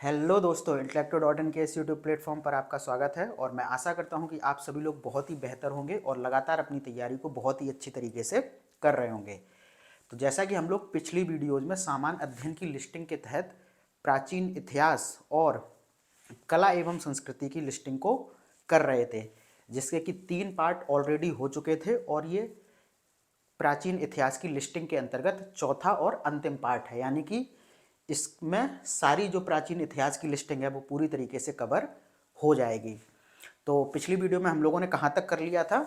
Hello दोस्तों, इंटेलेक्टो.इन के इस यूट्यूब प्लेटफॉर्म पर आपका स्वागत है। और मैं आशा करता हूं कि आप सभी लोग बहुत ही बेहतर होंगे और लगातार अपनी तैयारी को बहुत ही अच्छी तरीके से कर रहे होंगे। तो जैसा कि हम लोग पिछली वीडियोज में सामान्य अध्ययन की लिस्टिंग के तहत प्राचीन इतिहास और कला एवं संस्कृति की लिस्टिंग को कर रहे थे, जिसके कि 3 पार्ट ऑलरेडी हो चुके थे और ये प्राचीन इतिहास की लिस्टिंग के अंतर्गत चौथा और अंतिम पार्ट है। यानी कि इसमें सारी जो प्राचीन इतिहास की लिस्टिंग है वो पूरी तरीके से कवर हो जाएगी। तो पिछली वीडियो में हम लोगों ने कहाँ तक कर लिया था?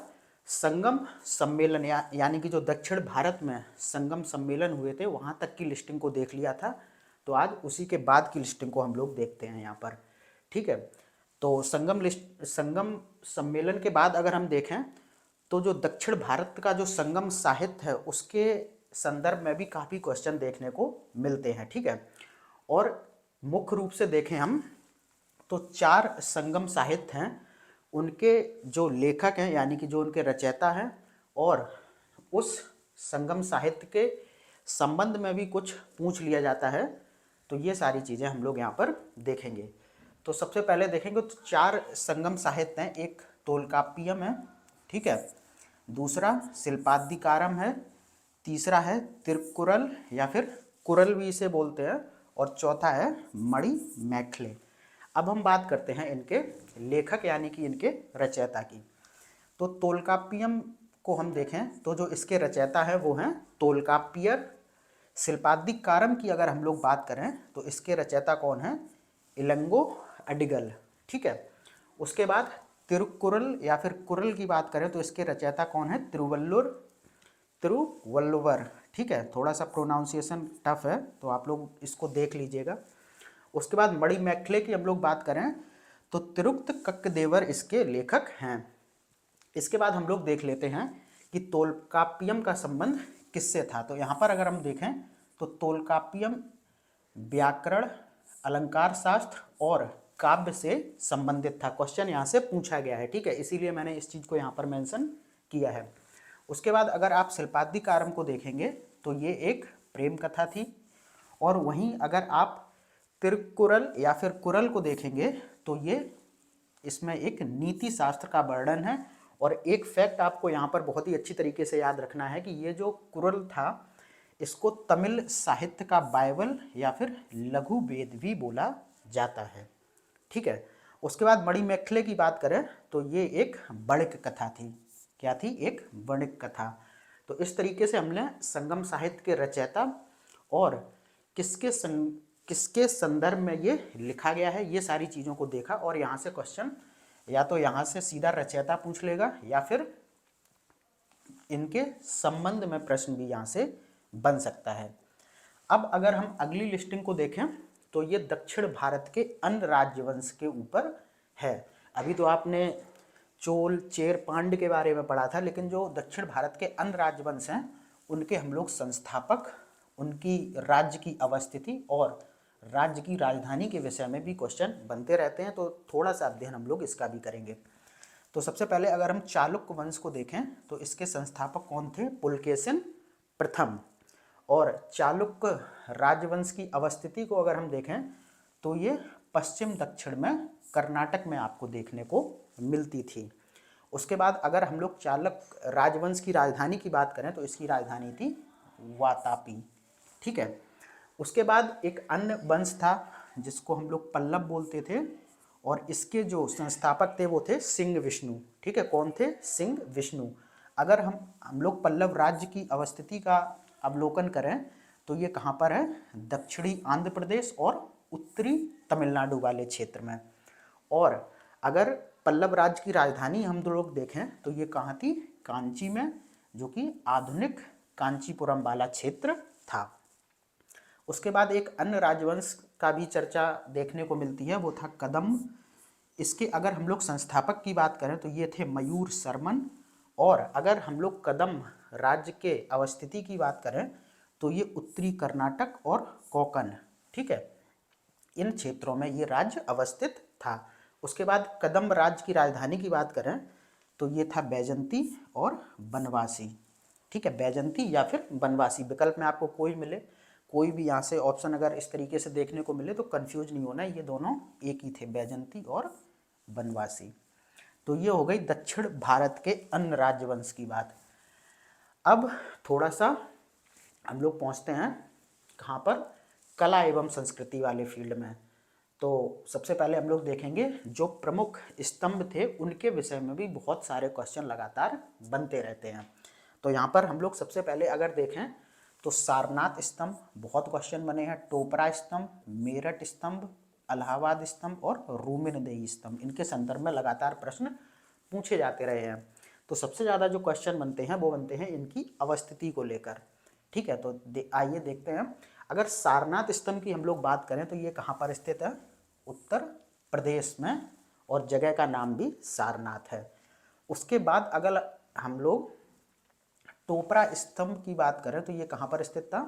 संगम सम्मेलन यानी कि जो दक्षिण भारत में संगम सम्मेलन हुए थे वहाँ तक की लिस्टिंग को देख लिया था। तो आज उसी के बाद की लिस्टिंग को हम लोग देखते हैं यहाँ पर। ठीक है, तो संगम सम्मेलन के बाद अगर हम देखें तो जो दक्षिण भारत का जो संगम साहित्य है उसके संदर्भ में भी काफ़ी क्वेश्चन देखने को मिलते हैं। ठीक है, और मुख्य रूप से देखें हम तो 4 संगम साहित्य हैं, उनके जो लेखक हैं यानी कि जो उनके रचयिता हैं और उस संगम साहित्य के संबंध में भी कुछ पूछ लिया जाता है। तो ये सारी चीज़ें हम लोग यहाँ पर देखेंगे। तो सबसे पहले देखेंगे तो 4 संगम साहित्य हैं। एक तोलकाप्पियम है, ठीक है, दूसरा शिल्पादिकारम है, तीसरा है तिरुक्कुरल या फिर कुरल भी इसे बोलते हैं, और चौथा है मणिमेखले। अब हम बात करते हैं इनके लेखक यानी कि इनके रचयिता की। तो तोलकाप्पियम को हम देखें तो जो इसके रचयिता हैं वो हैं तोलकाप्पियर। शिल्पादिकारम की अगर हम लोग बात करें तो इसके रचयिता कौन है? इलंगो अडिगल। ठीक है, उसके बाद तिरुक्कुरल या फिर कुरल की बात करें तो इसके रचयिता कौन है? तिरुवल्लुवर। ठीक है, थोड़ा सा प्रोनाउंसिएशन टफ है तो आप लोग इसको देख लीजिएगा। उसके बाद मणिमेखले की हम लोग बात करें तो तिरुक्त कक्कदेवर इसके लेखक हैं। इसके बाद हम लोग देख लेते हैं कि तोलकाप्पियम का संबंध किससे था। तो यहाँ पर अगर हम देखें तो तोलकाप्पियम व्याकरण, अलंकार शास्त्र और काव्य से संबंधित था। क्वेश्चन यहाँ से पूछा गया है, ठीक है, इसीलिए मैंने इस चीज़ को यहाँ पर मेंशन किया है। उसके बाद अगर आप शिल्पादिकारम को देखेंगे तो ये एक प्रेम कथा थी। और वहीं अगर आप तिरुक्कुरल या फिर कुरल को देखेंगे तो ये इसमें एक नीति शास्त्र का वर्णन है। और एक फैक्ट आपको यहाँ पर बहुत ही अच्छी तरीके से याद रखना है कि ये जो कुरल था इसको तमिल साहित्य का बाइबल या फिर लघु वेद भी बोला जाता है। ठीक है, उसके बाद मणिमेखले की बात करें तो ये एक वणिक कथा थी। क्या थी? एक वणिक कथा। तो इस तरीके से हमने संगम साहित्य के रचयिता और किसके संदर्भ में ये लिखा गया है ये सारी चीज़ों को देखा। और यहाँ से क्वेश्चन या तो यहाँ से सीधा रचयिता पूछ लेगा या फिर इनके संबंध में प्रश्न भी यहाँ से बन सकता है। अब अगर हम अगली लिस्टिंग को देखें तो ये दक्षिण भारत के अन्य राजवंश के ऊपर है। अभी तो आपने चोल, चेर, पांड्य के बारे में पढ़ा था, लेकिन जो दक्षिण भारत के अन्य राजवंश हैं उनके हम लोग संस्थापक, उनकी राज्य की अवस्थिति और राज्य की राजधानी के विषय में भी क्वेश्चन बनते रहते हैं। तो थोड़ा सा अध्ययन हम लोग इसका भी करेंगे। तो सबसे पहले अगर हम चालुक्य वंश को देखें तो इसके संस्थापक कौन थे? पुलकेशिन प्रथम। और चालुक्य राजवंश की अवस्थिति को अगर हम देखें तो ये पश्चिम दक्षिण में कर्नाटक में आपको देखने को मिलती थी। उसके बाद अगर हम लोग चालुक्य राजवंश की राजधानी की बात करें तो इसकी राजधानी थी वातापी। ठीक है, उसके बाद एक अन्य वंश था जिसको हम लोग पल्लव बोलते थे और इसके जो संस्थापक थे वो थे सिंह विष्णु। ठीक है, कौन थे? सिंह विष्णु। अगर हम लोग पल्लव राज्य की अवस्थिति का अवलोकन करें तो ये कहाँ पर है? दक्षिणी आंध्र प्रदेश और उत्तरी तमिलनाडु वाले क्षेत्र में। और अगर पल्लव राज्य की राजधानी हम लोग देखें तो ये कहाँ थी? कांची में, जो कि आधुनिक कांचीपुरम वाला क्षेत्र था। उसके बाद एक अन्य राजवंश का भी चर्चा देखने को मिलती है, वो था कदम्ब। इसके अगर हम लोग संस्थापक की बात करें तो ये थे मयूर शर्मन। और अगर हम लोग कदम्ब राज्य के अवस्थिति की बात करें तो ये उत्तरी कर्नाटक और कोंकण, ठीक है, इन क्षेत्रों में ये राज्य अवस्थित था। उसके बाद कदम्ब राज्य की राजधानी की बात करें तो ये था बैजंती और बनवासी। ठीक है, बैजंती या फिर बनवासी, विकल्प में आपको कोई मिले कोई भी यहाँ से ऑप्शन अगर इस तरीके से देखने को मिले तो कंफ्यूज नहीं होना, ये दोनों एक ही थे, बैजंती और बनवासी। तो ये हो गई दक्षिण भारत के अन्य राजवंश की बात। अब थोड़ा सा हम लोग पहुँचते हैं कहाँ पर, कला एवं संस्कृति वाले फील्ड में। तो सबसे पहले हम लोग देखेंगे जो प्रमुख स्तंभ थे उनके विषय में भी बहुत सारे क्वेश्चन लगातार बनते रहते हैं। तो यहाँ पर हम लोग सबसे पहले अगर देखें तो सारनाथ स्तंभ बहुत क्वेश्चन बने हैं, टोपरा स्तंभ, मेरठ स्तंभ, इलाहाबाद स्तंभ और रूमेनदेही स्तंभ, इनके संदर्भ में लगातार प्रश्न पूछे जाते रहे हैं। तो सबसे ज़्यादा जो क्वेश्चन बनते हैं वो बनते हैं इनकी अवस्थिति को लेकर। ठीक है, तो आइए देखते हैं। अगर सारनाथ स्तंभ की हम लोग बात करें तो ये कहाँ पर स्थित है, उत्तर प्रदेश में, और जगह का नाम भी सारनाथ है। उसके बाद अगर हम लोग टोपरा स्तंभ की बात करें तो ये कहाँ पर स्थित था,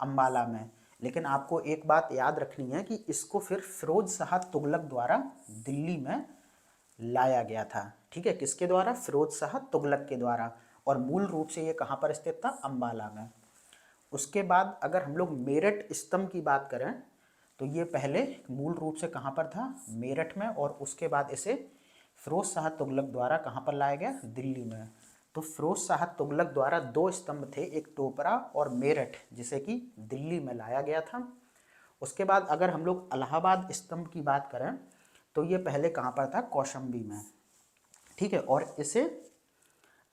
अम्बाला में। लेकिन आपको एक बात याद रखनी है कि इसको फिर फिरोज शाह तुगलक द्वारा दिल्ली में लाया गया था। ठीक है, किसके द्वारा, फिरोज शाह तुगलक के द्वारा, और मूल रूप से ये कहाँ पर स्थित था, अम्बाला में। उसके बाद अगर हम लोग मेरठ स्तंभ की बात करें तो ये पहले मूल रूप से कहाँ पर था, मेरठ में, और उसके बाद इसे फिरोज शाह तुगलक द्वारा कहाँ पर लाया गया, दिल्ली में। तो फिरोज शाह तुगलक द्वारा दो स्तंभ थे, एक टोपरा और मेरठ, जिसे कि दिल्ली में लाया गया था। उसके बाद अगर हम लोग इलाहाबाद स्तंभ की बात करें तो ये पहले कहाँ पर था, कौशाम्बी में। ठीक है, और इसे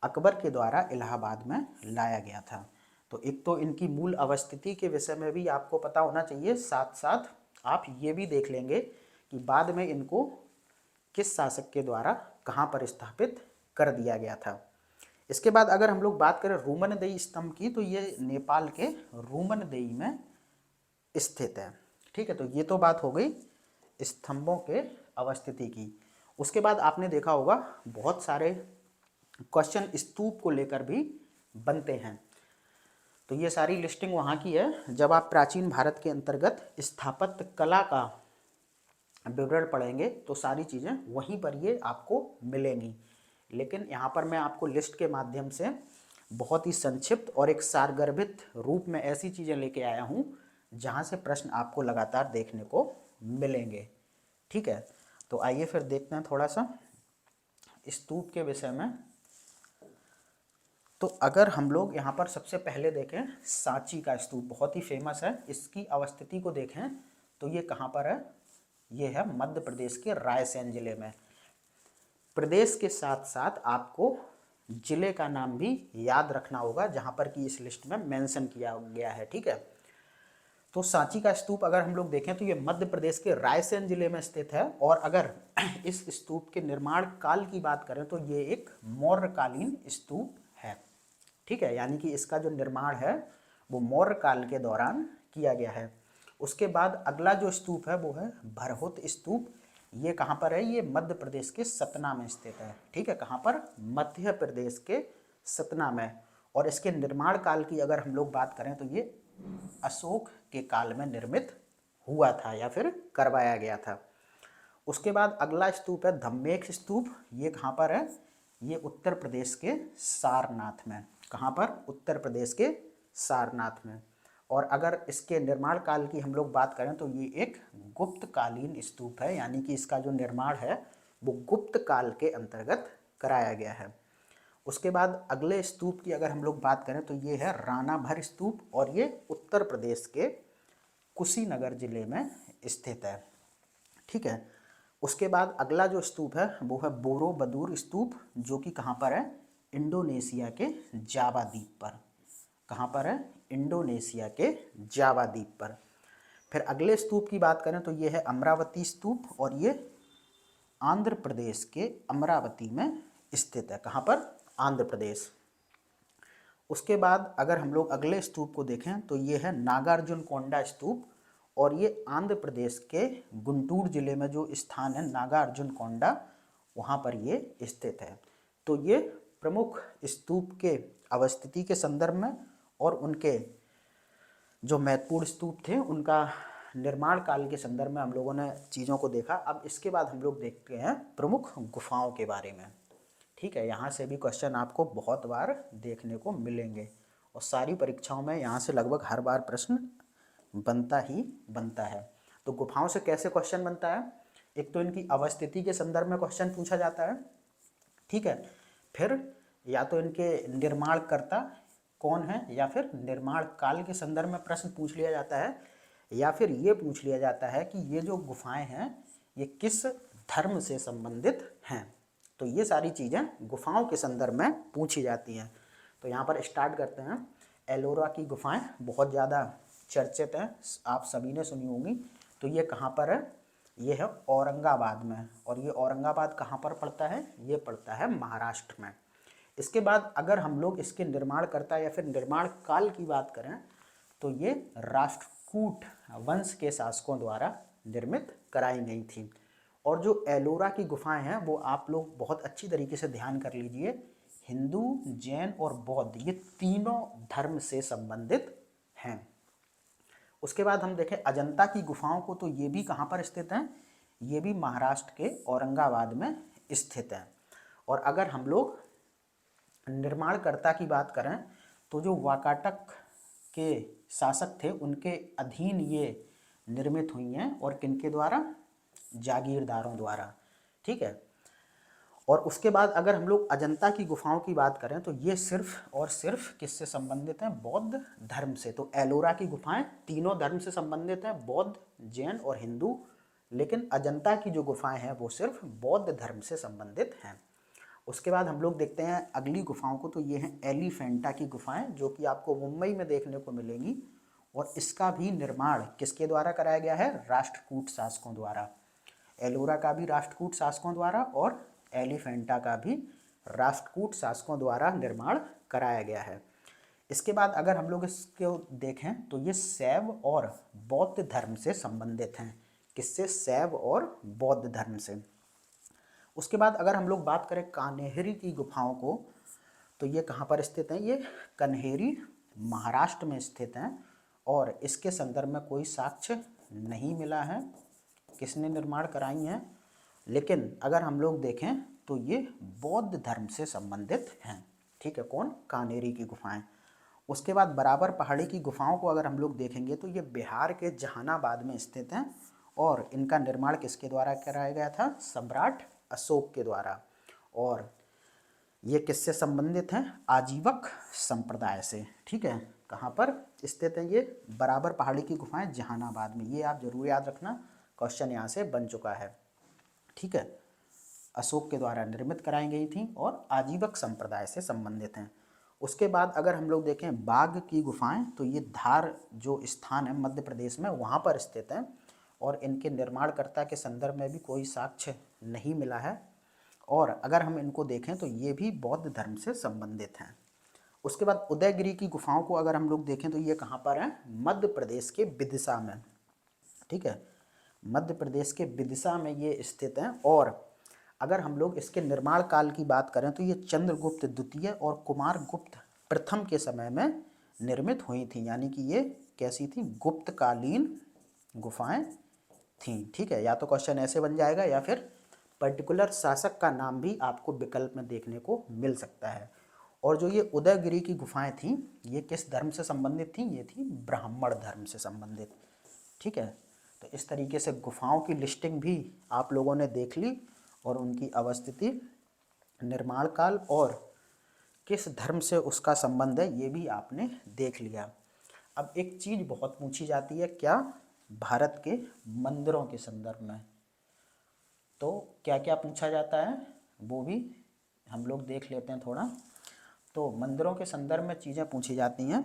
अकबर के द्वारा इलाहाबाद में लाया गया था। तो एक तो इनकी मूल अवस्थिति के विषय में भी आपको पता होना चाहिए, साथ साथ आप ये भी देख लेंगे कि बाद में इनको किस शासक के द्वारा कहाँ पर स्थापित कर दिया गया था। इसके बाद अगर हम लोग बात करें रूमनदेही स्तंभ की तो ये नेपाल के रूमनदेही में स्थित है। ठीक है, तो ये तो बात हो गई स्तंभों के अवस्थिति की। उसके बाद आपने देखा होगा बहुत सारे क्वेश्चन स्तूप को लेकर भी बनते हैं। तो ये सारी लिस्टिंग वहाँ की है। जब आप प्राचीन भारत के अंतर्गत स्थापत्य कला का विवरण पढ़ेंगे तो सारी चीज़ें वहीं पर ये आपको मिलेंगी। लेकिन यहाँ पर मैं आपको लिस्ट के माध्यम से बहुत ही संक्षिप्त और एक सारगर्भित रूप में ऐसी चीज़ें लेके आया हूँ जहाँ से प्रश्न आपको लगातार देखने को मिलेंगे। ठीक है, तो आइए फिर देखते हैं थोड़ा सा स्तूप के विषय में। तो अगर हम लोग यहाँ पर सबसे पहले देखें सांची का स्तूप, बहुत ही फेमस है, इसकी अवस्थिति को देखें तो ये कहाँ पर है, ये है मध्य प्रदेश के रायसेन जिले में। प्रदेश के साथ साथ आपको जिले का नाम भी याद रखना होगा जहाँ पर कि इस लिस्ट में मेंशन किया गया है। ठीक है, तो सांची का स्तूप अगर हम लोग देखें तो ये मध्य प्रदेश के रायसेन जिले में स्थित है। और अगर इस स्तूप के निर्माण काल की बात करें तो ये एक मौर्यकालीन स्तूप है। ठीक है, यानी कि इसका जो निर्माण है वो मौर्य काल के दौरान किया गया है। उसके बाद अगला जो स्तूप है वो है भरहुत स्तूप। ये कहाँ पर है, ये मध्य प्रदेश के सतना में स्थित है। ठीक है, कहाँ पर, मध्य प्रदेश के सतना में। और इसके निर्माण काल की अगर हम लोग बात करें तो ये अशोक के काल में निर्मित हुआ था या फिर करवाया गया था। उसके बाद अगला स्तूप है धम्मेख स्तूप। ये कहाँ पर है, ये उत्तर प्रदेश के सारनाथ में। कहाँ पर, उत्तर प्रदेश के सारनाथ में। और अगर इसके निर्माण काल की हम लोग बात करें तो ये एक गुप्तकालीन स्तूप है, यानी कि इसका जो निर्माण है वो गुप्त काल के अंतर्गत कराया गया है। उसके बाद अगले स्तूप की अगर हम लोग बात करें तो ये है राणाभर स्तूप, और ये उत्तर प्रदेश के कुशीनगर जिले में स्थित है। ठीक है, उसके बाद अगला जो स्तूप है वो है बोरोबदूर स्तूप, जो कि कहाँ पर है, इंडोनेशिया के जावा द्वीप पर। कहाँ पर है, इंडोनेशिया के जावा द्वीप पर। फिर अगले स्तूप की बात करें तो ये है अमरावती स्तूप, और ये आंध्र प्रदेश के अमरावती में स्थित है। कहाँ पर, आंध्र प्रदेश। उसके बाद अगर हम लोग अगले स्तूप को देखें तो ये है नागार्जुन कोंडा स्तूप, और ये आंध्र प्रदेश के गुंटूर जिले में जो स्थान है नागार्जुन कोंडा, वहाँ पर ये स्थित है। तो ये प्रमुख स्तूप के अवस्थिति के संदर्भ में और उनके जो महत्वपूर्ण स्तूप थे उनका निर्माण काल के संदर्भ में हम लोगों ने चीज़ों को देखा। अब इसके बाद हम लोग देखते हैं प्रमुख गुफाओं के बारे में। ठीक है, यहाँ से भी क्वेश्चन आपको बहुत बार देखने को मिलेंगे और सारी परीक्षाओं में यहाँ से लगभग हर बार प्रश्न बनता ही बनता है। तो गुफाओं से कैसे क्वेश्चन बनता है, एक तो इनकी अवस्थिति के संदर्भ में क्वेश्चन पूछा जाता है, ठीक है, फिर या तो इनके निर्माणकर्ता कौन है, या फिर निर्माण काल के संदर्भ में प्रश्न पूछ लिया जाता है, या फिर ये पूछ लिया जाता है कि ये जो गुफाएं हैं ये किस धर्म से संबंधित हैं। तो ये सारी चीज़ें गुफाओं के संदर्भ में पूछी जाती हैं। तो यहाँ पर स्टार्ट करते हैं। एलोरा की गुफाएं बहुत ज़्यादा चर्चित हैं, आप सभी ने सुनी होंगी। तो ये कहाँ पर है, ये है औरंगाबाद में, और ये औरंगाबाद कहाँ पर पड़ता है, ये पड़ता है महाराष्ट्र में। इसके बाद अगर हम लोग इसके निर्माणकर्ता या फिर निर्माण काल की बात करें तो ये राष्ट्रकूट वंश के शासकों द्वारा निर्मित कराई गई थी। और जो एलोरा की गुफाएं हैं वो आप लोग बहुत अच्छी तरीके से ध्यान कर लीजिए, हिंदू, जैन और बौद्ध ये तीनों धर्म से संबंधित हैं। उसके बाद हम देखें अजंता की गुफाओं को, तो ये भी कहाँ पर स्थित हैं, ये भी महाराष्ट्र के औरंगाबाद में स्थित हैं। और अगर हम लोग निर्माणकर्ता की बात करें तो जो वाकाटक के शासक थे उनके अधीन ये निर्मित हुई हैं, और किनके द्वारा, जागीरदारों द्वारा, ठीक है। और उसके बाद अगर हम लोग अजंता की गुफाओं की बात करें तो ये सिर्फ और सिर्फ किससे संबंधित हैं, बौद्ध धर्म से। तो एलोरा की गुफाएं तीनों धर्म से संबंधित हैं, बौद्ध, जैन और हिंदू, लेकिन अजंता की जो गुफाएं हैं वो सिर्फ बौद्ध धर्म से संबंधित हैं। उसके बाद हम लोग देखते हैं अगली गुफाओं को, तो ये हैं एलिफेंटा की गुफाएं, जो कि आपको मुंबई में देखने को मिलेंगी। और इसका भी निर्माण किसके द्वारा कराया गया है, राष्ट्रकूट शासकों द्वारा। एलोरा का भी राष्ट्रकूट शासकों द्वारा और एलिफेंटा का भी राष्ट्रकूट शासकों द्वारा निर्माण कराया गया है। इसके बाद अगर हम लोग इसको देखें तो ये शैव और बौद्ध धर्म से संबंधित हैं। किससे, शैव और बौद्ध धर्म से। उसके बाद अगर हम लोग बात करें कान्हेरी की गुफाओं को, तो ये कहाँ पर स्थित हैं, ये कन्हेरी महाराष्ट्र में स्थित हैं। और इसके संदर्भ में कोई साक्ष्य नहीं मिला है किसने निर्माण कराई हैं, लेकिन अगर हम लोग देखें तो ये बौद्ध धर्म से संबंधित हैं, ठीक है। कौन, कान्हेरी की गुफाएं। उसके बाद बराबर पहाड़ी की गुफाओं को अगर हम लोग देखेंगे तो ये बिहार के जहानाबाद में स्थित हैं, और इनका निर्माण किसके द्वारा कराया गया था, सम्राट अशोक के द्वारा। और ये किससे संबंधित हैं, आजीवक संप्रदाय से, ठीक है। कहाँ पर स्थित हैं ये, बराबर पहाड़ी की गुफाएं जहानाबाद में। ये आप जरूर याद रखना, क्वेश्चन यहाँ से बन चुका है, ठीक है। अशोक के द्वारा निर्मित कराई गई थी और आजीवक संप्रदाय से संबंधित हैं। उसके बाद अगर हम लोग देखें बाघ की गुफाएं, तो ये धार जो स्थान है मध्य प्रदेश में वहाँ पर स्थित हैं, और इनके निर्माणकर्ता के संदर्भ में भी कोई साक्ष्य नहीं मिला है। और अगर हम इनको देखें तो ये भी बौद्ध धर्म से संबंधित हैं। उसके बाद उदयगिरी की गुफाओं को अगर हम लोग देखें तो ये कहाँ पर है, मध्य प्रदेश के विदिशा में, ठीक है। मध्य प्रदेश के विदिशा में ये स्थित हैं। और अगर हम लोग इसके निर्माण काल की बात करें तो ये चंद्रगुप्त द्वितीय और कुमारगुप्त प्रथम के समय में निर्मित हुई थी, यानी कि ये कैसी थी, गुप्तकालीन गुफाएं थी, ठीक है। या तो क्वेश्चन ऐसे बन जाएगा या फिर पर्टिकुलर शासक का नाम भी आपको विकल्प में देखने को मिल सकता है। और जो ये उदयगिरी की गुफाएं थी ये किस धर्म से संबंधित थी, ये थी ब्राह्मण धर्म से संबंधित, ठीक है। तो इस तरीके से गुफाओं की लिस्टिंग भी आप लोगों ने देख ली, और उनकी अवस्थिति, निर्माण काल और किस धर्म से उसका संबंध है ये भी आपने देख लिया। अब एक चीज़ बहुत पूछी जाती है, क्या, भारत के मंदिरों के संदर्भ में। तो क्या क्या पूछा जाता है वो भी हम लोग देख लेते हैं थोड़ा। तो मंदिरों के संदर्भ में चीज़ें पूछी जाती हैं,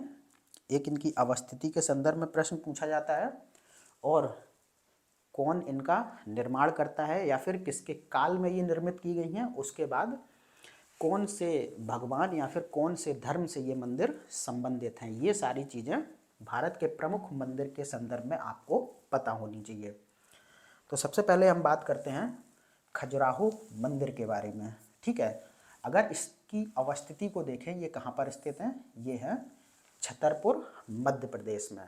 एक इनकी अवस्थिति के संदर्भ में प्रश्न पूछा जाता है, और कौन इनका निर्माण करता है या फिर किसके काल में ये निर्मित की गई हैं। उसके बाद कौन से भगवान या फिर कौन से धर्म से ये मंदिर संबंधित हैं। ये सारी चीज़ें भारत के प्रमुख मंदिर के संदर्भ में आपको पता होनी चाहिए। तो सबसे पहले हम बात करते हैं खजुराहो मंदिर के बारे में, ठीक है। अगर इसकी अवस्थिति को देखें, ये कहाँ पर स्थित है, ये है छतरपुर मध्य प्रदेश में।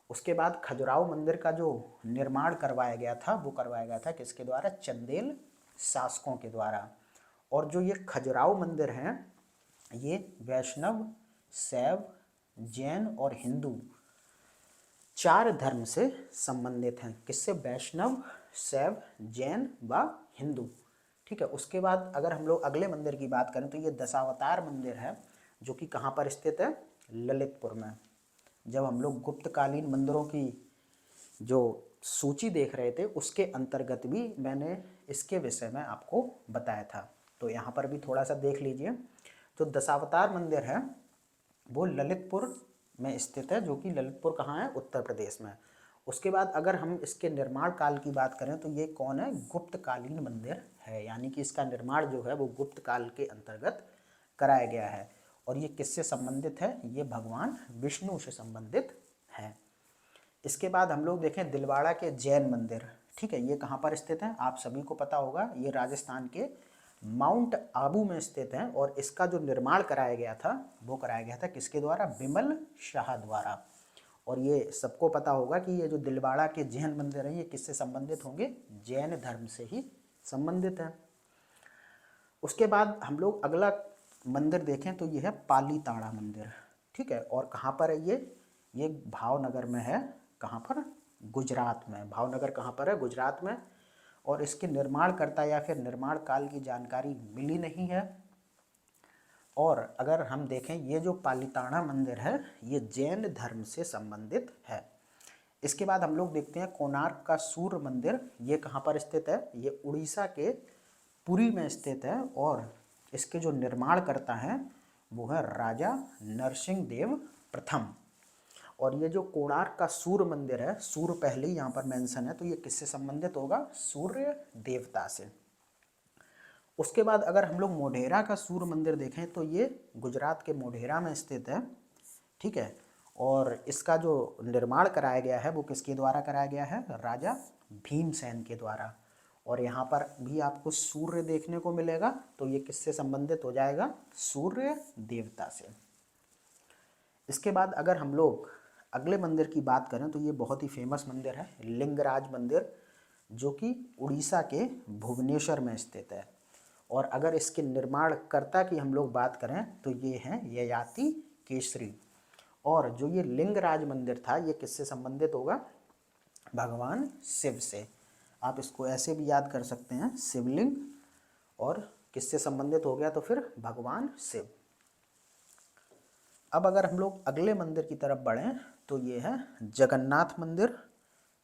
उसके बाद खजुराहो मंदिर का जो निर्माण करवाया गया था वो करवाया गया था किसके द्वारा, चंदेल शासकों के द्वारा। और जो ये खजुराहो मंदिर हैं ये वैष्णव, शैव, जैन और हिंदू 4 धर्म से संबंधित हैं। किससे? वैष्णव, शैव, जैन व हिंदू। ठीक है। उसके बाद अगर हम लोग अगले मंदिर की बात करें तो ये दशावतार मंदिर है, जो कि कहाँ पर स्थित है? ललितपुर में। जब हम लोग गुप्तकालीन मंदिरों की जो सूची देख रहे थे उसके अंतर्गत भी मैंने इसके विषय में आपको बताया था, तो यहाँ पर भी थोड़ा सा देख लीजिए। जो दशावतार मंदिर है वो ललितपुर में स्थित है, जो कि ललितपुर कहाँ है? उत्तर प्रदेश में। उसके बाद अगर हम इसके निर्माण काल की बात करें तो ये कौन है? गुप्तकालीन मंदिर है, यानी कि इसका निर्माण जो है वो गुप्त काल के अंतर्गत कराया गया है। और ये किससे संबंधित है? ये भगवान विष्णु से संबंधित है। इसके बाद हम लोग देखें दिलवाड़ा के जैन मंदिर। ठीक है। ये कहाँ पर स्थित है? आप सभी को पता होगा, ये राजस्थान के माउंट आबू में स्थित है। और इसका जो निर्माण कराया गया था वो कराया गया था किसके द्वारा? बिमल शाह द्वारा। और ये सबको पता होगा कि ये जो दिलवाड़ा के जैन मंदिर है ये किससे संबंधित होंगे? जैन धर्म से ही संबंधित है। उसके बाद हम लोग अगला मंदिर देखें तो ये है पालीताड़ा मंदिर। ठीक है। और कहाँ पर है ये भावनगर में है। कहाँ पर? गुजरात में। भावनगर कहाँ पर है? गुजरात में। और इसके निर्माणकर्ता या फिर निर्माण काल की जानकारी मिली नहीं है। और अगर हम देखें ये जो पालीताड़ा मंदिर है ये जैन धर्म से संबंधित है। इसके बाद हम लोग देखते हैं कोणार्क का सूर्य मंदिर। ये कहाँ पर स्थित है? ये उड़ीसा के पुरी में स्थित है। और इसके जो निर्माणकर्ता हैं वो है राजा नरसिंह देव प्रथम। और ये जो कोणार्क का सूर्य मंदिर है, सूर्य पहले ही यहाँ पर मेंशन है, तो ये किससे संबंधित होगा? सूर्य देवता से। उसके बाद अगर हम लोग मोढेरा का सूर्य मंदिर देखें तो ये गुजरात के मोढेरा में स्थित है। ठीक है। और इसका जो निर्माण कराया गया है वो किसके द्वारा कराया गया है? राजा भीमसेन के द्वारा। और यहाँ पर भी आपको सूर्य देखने को मिलेगा, तो ये किससे संबंधित हो जाएगा? सूर्य देवता से। इसके बाद अगर हम लोग अगले मंदिर की बात करें तो ये बहुत ही फेमस मंदिर है, लिंगराज मंदिर, जो कि उड़ीसा के भुवनेश्वर में स्थित है। और अगर इसके निर्माणकर्ता की हम लोग बात करें तो ये हैं ययाति केसरी। और जो ये लिंगराज मंदिर था ये किससे संबंधित होगा? भगवान शिव से। आप इसको ऐसे भी याद कर सकते हैं, शिवलिंग और किससे संबंधित हो गया तो फिर भगवान शिव। अब अगर हम लोग अगले मंदिर की तरफ बढ़ें तो ये है जगन्नाथ मंदिर,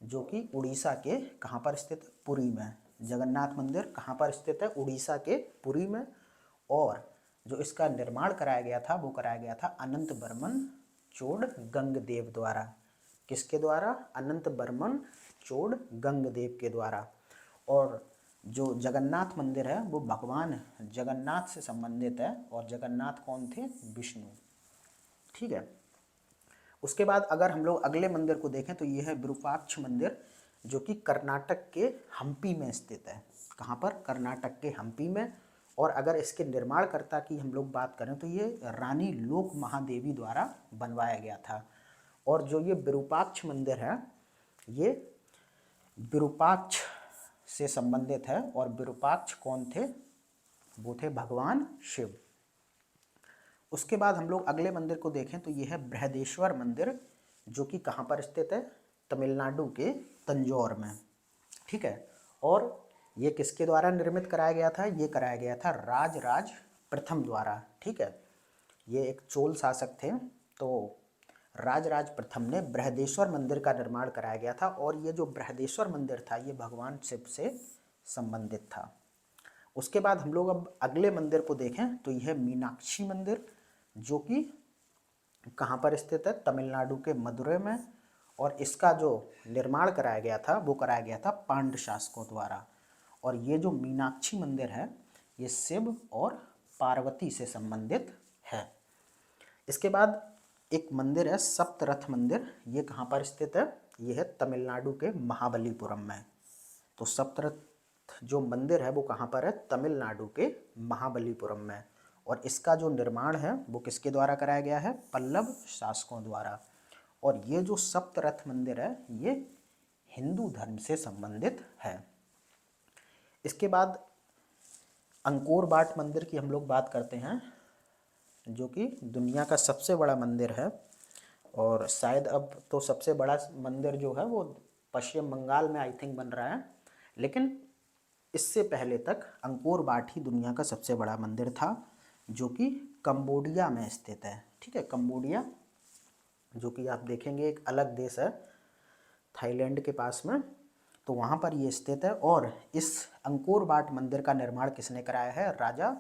जो कि उड़ीसा के कहाँ पर स्थित है? पुरी में। जगन्नाथ मंदिर कहाँ पर स्थित है? उड़ीसा के पुरी में। और जो इसका निर्माण कराया गया था वो कराया गया था अनंत बर्मन चोड़ गंगदेव द्वारा। किसके द्वारा? अनंत बर्मन चोड़ गंगदेव के द्वारा। और जो जगन्नाथ मंदिर है वो भगवान जगन्नाथ से संबंधित है। और जगन्नाथ कौन थे? विष्णु। ठीक है। उसके बाद अगर हम लोग अगले मंदिर को देखें तो ये है विरूपाक्ष मंदिर, जो कि कर्नाटक के हम्पी में स्थित है। कहाँ पर? कर्नाटक के हम्पी में। और अगर इसके निर्माणकर्ता की हम लोग बात करें तो ये रानी लोक महादेवी द्वारा बनवाया गया था। और जो ये विरूपाक्ष मंदिर है ये विरूपाक्ष से संबंधित है। और विरूपाक्ष कौन थे? वो थे भगवान शिव। उसके बाद हम लोग अगले मंदिर को देखें तो ये है बृहदेश्वर मंदिर, जो कि कहाँ पर स्थित है? तमिलनाडु के तंजौर में। ठीक है। और ये किसके द्वारा निर्मित कराया गया था? ये कराया गया था राजराज प्रथम द्वारा। ठीक है। ये एक चोल शासक थे, तो राजराज प्रथम ने बृहदेश्वर मंदिर का निर्माण कराया गया था। और ये जो बृहदेश्वर मंदिर था ये भगवान शिव से संबंधित था। उसके बाद हम लोग अब अगले मंदिर को देखें तो यह मीनाक्षी मंदिर, जो कि कहाँ पर स्थित है? तमिलनाडु के मदुरै में। और इसका जो निर्माण कराया गया था वो कराया गया था पांड्य शासकों द्वारा। और ये जो मीनाक्षी मंदिर है ये शिव और पार्वती से संबंधित है। इसके बाद एक मंदिर है सप्तरथ मंदिर। ये कहाँ पर स्थित है? ये है तमिलनाडु के महाबलीपुरम में। तो सप्तरथ जो मंदिर है वो कहाँ पर है? तमिलनाडु के महाबलीपुरम में। और इसका जो निर्माण है वो किसके द्वारा कराया गया है? पल्लव शासकों द्वारा। और ये जो सप्तरथ मंदिर है ये हिंदू धर्म से संबंधित है। इसके बाद अंकोर वाट मंदिर की हम लोग बात करते हैं, जो कि दुनिया का सबसे बड़ा मंदिर है। और शायद अब तो सबसे बड़ा मंदिर जो है वो पश्चिम बंगाल में आई थिंक बन रहा है, लेकिन इससे पहले तक अंकोर वाट ही दुनिया का सबसे बड़ा मंदिर था, जो कि कंबोडिया में स्थित है। ठीक है, कंबोडिया जो कि आप देखेंगे एक अलग देश है थाईलैंड के पास में, तो वहाँ पर ये स्थित है। और इस अंकोर वाट मंदिर का निर्माण किसने कराया है? राजा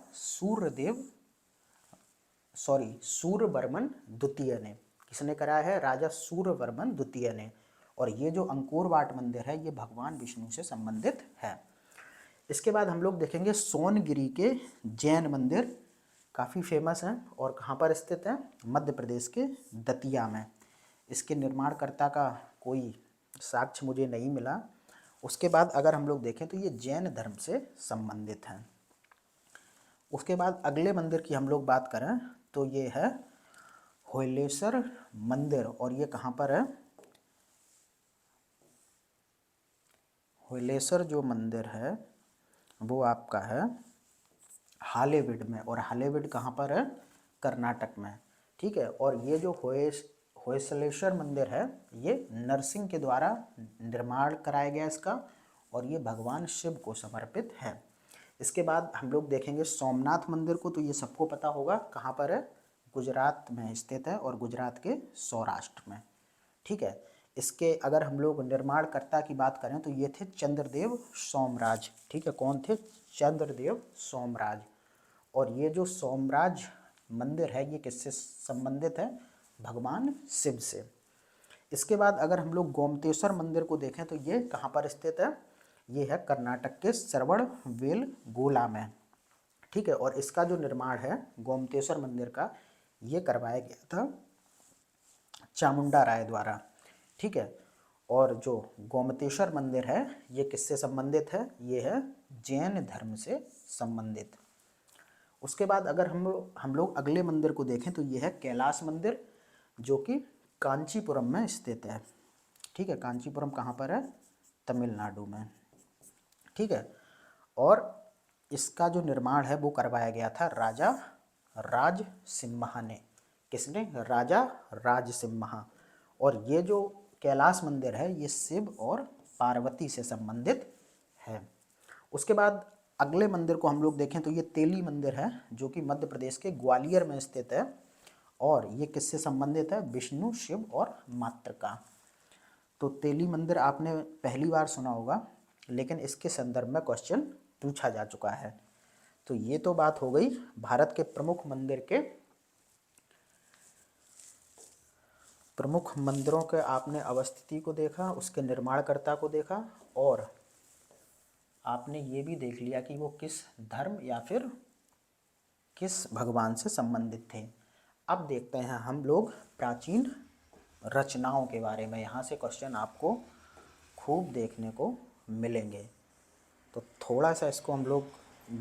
सूर्यवर्मन द्वितीय ने। किसने कराया है? राजा सूर्यवर्मन द्वितीय ने। और ये जो अंकोर वाट मंदिर है ये भगवान विष्णु से संबंधित है। इसके बाद हम लोग देखेंगे सोनगिरी के जैन मंदिर, काफ़ी फेमस हैं और कहाँ पर स्थित है? मध्य प्रदेश के दतिया में। इसके निर्माणकर्ता का कोई साक्ष्य मुझे नहीं मिला। उसके बाद अगर हम लोग देखें तो ये जैन धर्म से संबंधित हैं। उसके बाद अगले मंदिर की हम लोग बात करें तो ये है होयलेश्वर मंदिर, और ये कहाँ पर है? होयलेश्वर जो मंदिर है वो आपका है हालेविड में, और हालेविड कहाँ पर है? कर्नाटक में। ठीक है, और ये जो होयसलेश्वर मंदिर है ये नरसिंह के द्वारा निर्माण कराया गया इसका, और ये भगवान शिव को समर्पित है। इसके बाद हम लोग देखेंगे सोमनाथ मंदिर को, तो ये सबको पता होगा कहाँ पर है? गुजरात में स्थित है, और गुजरात के सौराष्ट्र में। ठीक है, इसके अगर हम लोग निर्माणकर्ता की बात करें तो ये थे चंद्रदेव सोमराज। ठीक है, कौन थे? चंद्रदेव सोमराज। और ये जो सोमराज मंदिर है ये किससे संबंधित है? भगवान शिव से। इसके बाद अगर हम लोग गोमतेश्वर मंदिर को देखें तो ये कहाँ पर स्थित है? ये है कर्नाटक के श्रवणबेलगोला में। ठीक है, और इसका जो निर्माण है गोमतेश्वर मंदिर का ये करवाया गया था चामुंडा राय द्वारा। ठीक है, और जो गोमतेश्वर मंदिर है ये किससे संबंधित है? ये है जैन धर्म से संबंधित। उसके बाद अगर हम लोग अगले मंदिर को देखें तो ये है कैलाश मंदिर, जो कि कांचीपुरम में स्थित है। ठीक है, कांचीपुरम कहाँ पर है? तमिलनाडु में। ठीक है, और इसका जो निर्माण है वो करवाया गया था राजा राज सिम्हा ने। किसने? राजा राज सिम्हा। और ये जो कैलाश मंदिर है ये शिव और पार्वती से संबंधित है। उसके बाद अगले मंदिर को हम लोग देखें तो ये तेली मंदिर है, जो कि मध्य प्रदेश के ग्वालियर में स्थित है, और ये किससे संबंधित है? विष्णु, शिव और मातृका। तो तेली मंदिर आपने पहली बार सुना होगा, लेकिन इसके संदर्भ में क्वेश्चन पूछा जा चुका है। तो ये तो बात हो गई भारत के प्रमुख मंदिरों के आपने अवस्थिति को देखा, उसके निर्माणकर्ता को देखा, और आपने ये भी देख लिया कि वो किस धर्म या फिर किस भगवान से संबंधित थे। अब देखते हैं हम लोग प्राचीन रचनाओं के बारे में। यहाँ से क्वेश्चन आपको खूब देखने को मिलेंगे, तो थोड़ा सा इसको हम लोग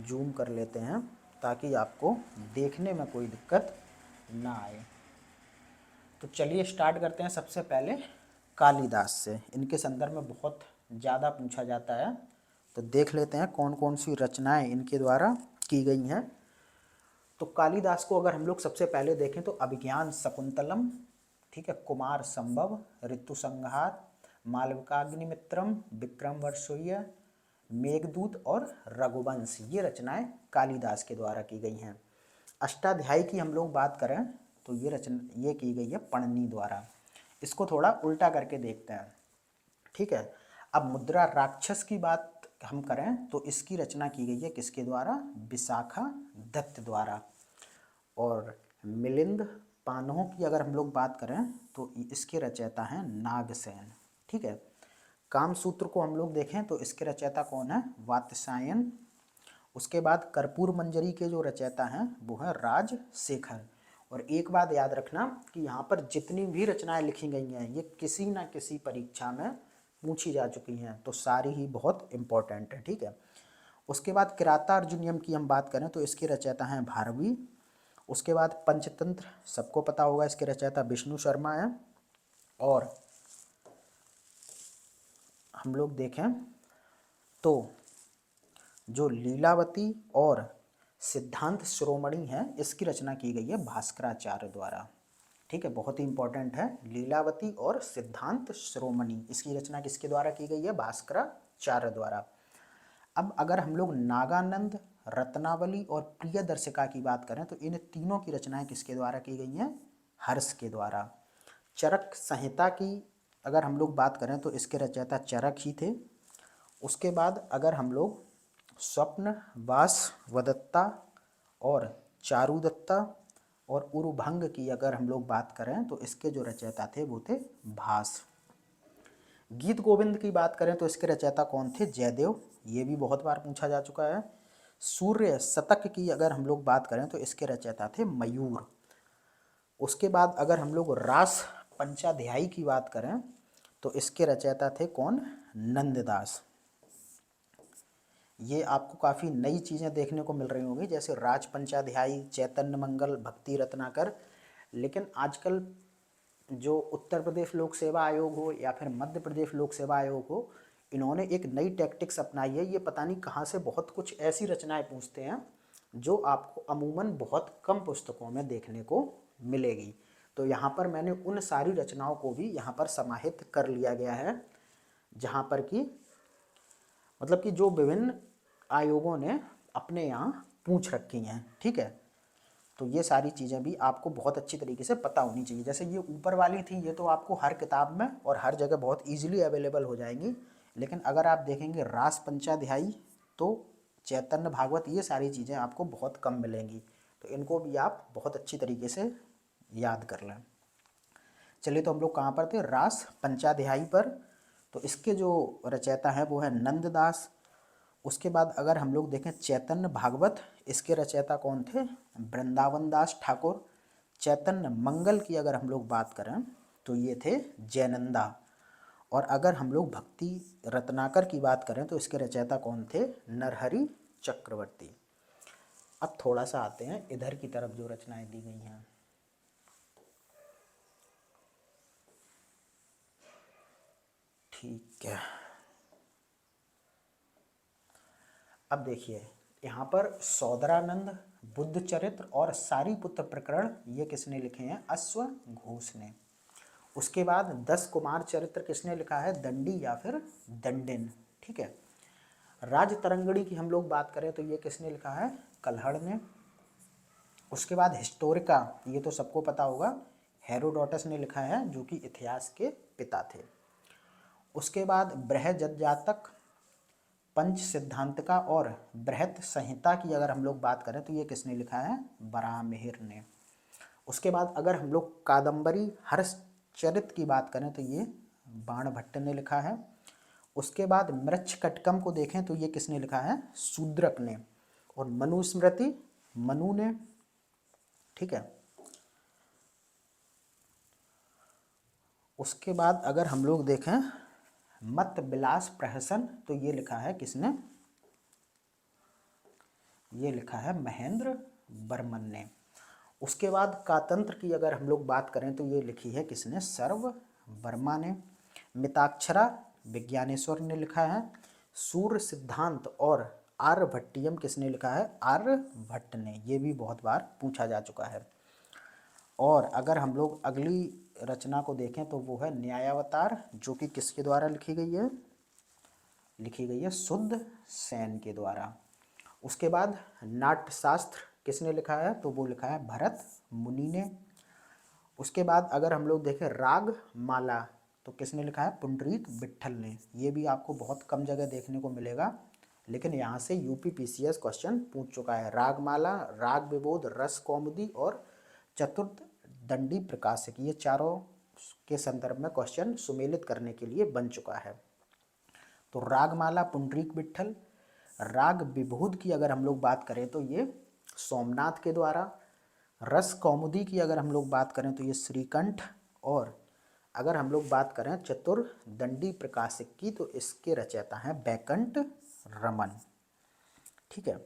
जूम कर लेते हैं ताकि आपको देखने में कोई दिक्कत ना आए। तो चलिए स्टार्ट करते हैं सबसे पहले कालिदास से। इनके संदर्भ में बहुत ज़्यादा पूछा जाता है, तो देख लेते हैं कौन कौन सी रचनाएं इनके द्वारा की गई हैं। तो कालिदास को अगर हम लोग सबसे पहले देखें तो अभिज्ञान शकुंतलम, ठीक है, कुमार संभव, ऋतु संहार, मालविकाग्निमित्रम, विक्रम वर्षोय, मेघदूत और रघुवंश, ये रचनाएं कालिदास के द्वारा की गई हैं। अष्टाध्यायी की हम लोग बात करें तो ये की गई है पणनी द्वारा। इसको थोड़ा उल्टा करके देखते हैं। ठीक है, अब मुद्रा राक्षस की बात हम करें तो इसकी रचना की गई है किसके द्वारा? विशाखा दत्त द्वारा। और मिलिंद पानोह की अगर हम लोग बात करें तो इसके रचयिता हैं नागसेन। ठीक है, कामसूत्र को हम लोग देखें तो इसके रचयिता कौन है? वात्स्यायन। उसके बाद कर्पूर मंजरी के जो रचयिता हैं वो है राजशेखर। और एक बात याद रखना कि यहाँ पर जितनी भी रचनाएं लिखी गई हैं ये किसी ना किसी परीक्षा में पूछी जा चुकी हैं, तो सारी ही बहुत इम्पोर्टेंट है। ठीक है, उसके बाद किरातार्जुनीयम की हम बात करें तो इसके रचयिता हैं भारवी। उसके बाद पंचतंत्र सबको पता होगा, इसके रचयिता विष्णु शर्मा हैं। और हम लोग देखें तो जो लीलावती और सिद्धांत शिरोमणि है इसकी रचना की गई है भास्कराचार्य द्वारा। ठीक है, बहुत ही इंपॉर्टेंट है। लीलावती और सिद्धांत शिरोमणि, इसकी रचना किसके द्वारा की गई है? भास्कराचार्य द्वारा। अब अगर हम लोग नागानंद, रत्नावली और प्रियदर्शिका की बात करें तो इन तीनों की रचनाएं किसके द्वारा की गई हैं? हर्ष के द्वारा। चरक संहिता की अगर हम लोग बात करें तो इसके रचयिता चरक ही थे। उसके बाद अगर हम लोग स्वप्न वासवदत्ता और चारुदत्ता और उरुभंग की अगर हम लोग बात करें तो इसके जो रचयिता थे वो थे भास। गीत गोविंद की बात करें तो इसके रचयिता कौन थे? जयदेव, ये भी बहुत बार पूछा जा चुका है। सूर्य शतक की अगर हम लोग बात करें तो इसके रचयिता थे मयूर। उसके बाद अगर हम लोग रास पंचाध्यायी की बात करें तो इसके रचयिता थे कौन? नंददास। ये आपको काफ़ी नई चीज़ें देखने को मिल रही होंगी, जैसे राज पंचाध्यायी, चैतन्य मंगल, भक्ति रत्नाकर। लेकिन आजकल जो उत्तर प्रदेश लोक सेवा आयोग हो या फिर मध्य प्रदेश लोक सेवा आयोग हो, इन्होंने एक नई टैक्टिक्स अपनाई है। ये पता नहीं कहाँ से बहुत कुछ ऐसी रचनाएं पूछते हैं जो आपको अमूमन बहुत कम पुस्तकों में देखने को मिलेगी। तो यहाँ पर मैंने उन सारी रचनाओं को भी यहाँ पर समाहित कर लिया गया है, जहाँ पर कि मतलब कि जो विभिन्न आयोगों ने अपने यहाँ पूछ रखी हैं। ठीक है, तो ये सारी चीज़ें भी आपको बहुत अच्छी तरीके से पता होनी चाहिए। जैसे ये ऊपर वाली थी, ये तो आपको हर किताब में और हर जगह बहुत इजीली अवेलेबल हो जाएंगी। लेकिन अगर आप देखेंगे रास पंचाध्यायी तो चैतन्य भागवत, ये सारी चीज़ें आपको बहुत कम मिलेंगी। तो इनको भी आप बहुत अच्छी तरीके से याद कर लें। चलिए, तो हम लोग कहाँ पर थे? रास पंचाध्यायी पर। तो इसके जो रचयिता हैं वो है नंददास। उसके बाद अगर हम लोग देखें चैतन्य भागवत, इसके रचयिता कौन थे? वृंदावन दास ठाकुर। चैतन्य मंगल की अगर हम लोग बात करें तो ये थे जयनंदा। और अगर हम लोग भक्ति रत्नाकर की बात करें तो इसके रचयिता कौन थे? नरहरि चक्रवर्ती। अब थोड़ा सा आते हैं इधर की तरफ जो रचनाएं दी गई हैं। ठीक है, अब देखिए यहाँ पर सौदरानंद, बुद्ध चरित्र और सारीपुत्र प्रकरण ये किसने लिखे हैं? अश्वघोष ने। उसके बाद 10 कुमार चरित्र किसने लिखा है? दंडी या फिर दंडिन। ठीक है, राजतरंगिणी की हम लोग बात करें तो ये किसने लिखा है? कल्हड़ ने। उसके बाद हिस्टोरिका, ये तो सबको पता होगा, हेरोडोटस ने लिखा है, जो कि इतिहास के पिता थे। उसके बाद बृहज्जातक, पंच सिद्धांतिका और बृहत संहिता की अगर हम लोग बात करें तो ये किसने लिखा है? बराहमिहिर ने। उसके बाद अगर हम लोग कादंबरी हर्षचरित की बात करें तो ये बाणभट्ट ने लिखा है। उसके बाद मृच्छकटकम को देखें तो ये किसने लिखा है? शूद्रक ने। और मनुस्मृति मनु ने। ठीक है, उसके बाद अगर हम लोग देखें मत विलास प्रहसन तो ये लिखा है किसने? ये लिखा है महेंद्र बर्मन ने। उसके बाद कातंत्र की अगर हम लोग बात करें तो ये लिखी है किसने? सर्व वर्मा ने। मिताक्षरा विज्ञानेश्वर ने लिखा है। सूर्य सिद्धांत और आर्यभट्टियम किसने लिखा है? आर्यभट्ट ने। ये भी बहुत बार पूछा जा चुका है। और अगर हम लोग अगली रचना को देखें तो वो है न्यायावतार, जो कि किसके द्वारा लिखी गई है? लिखी गई है शुद्ध सेन के द्वारा। उसके बाद नाट्यशास्त्र किसने लिखा है? तो वो लिखा है भरत मुनि ने। उसके बाद अगर हम लोग देखें राग माला तो किसने लिखा है? पुंडरीक विट्ठल ने। ये भी आपको बहुत कम जगह देखने को मिलेगा, लेकिन यहाँ से यूपी पीसीएस क्वेश्चन पूछ चुका है। रागमाला, राग विबोध, रस कौमुदी और चतुर्थ दंडी प्रकाशिक, ये चारों के संदर्भ में क्वेश्चन सुमेलित करने के लिए बन चुका है। तो रागमाला पुंडरीक विट्ठल, राग विबोध की अगर हम लोग बात करें तो ये सोमनाथ के द्वारा, रस कौमुदी की अगर हम लोग बात करें तो ये श्रीकंठ, और अगर हम लोग बात करें चतुर्दंडी प्रकाशिक की तो इसके रचयिता हैं बैकंठ रमन। ठीक है,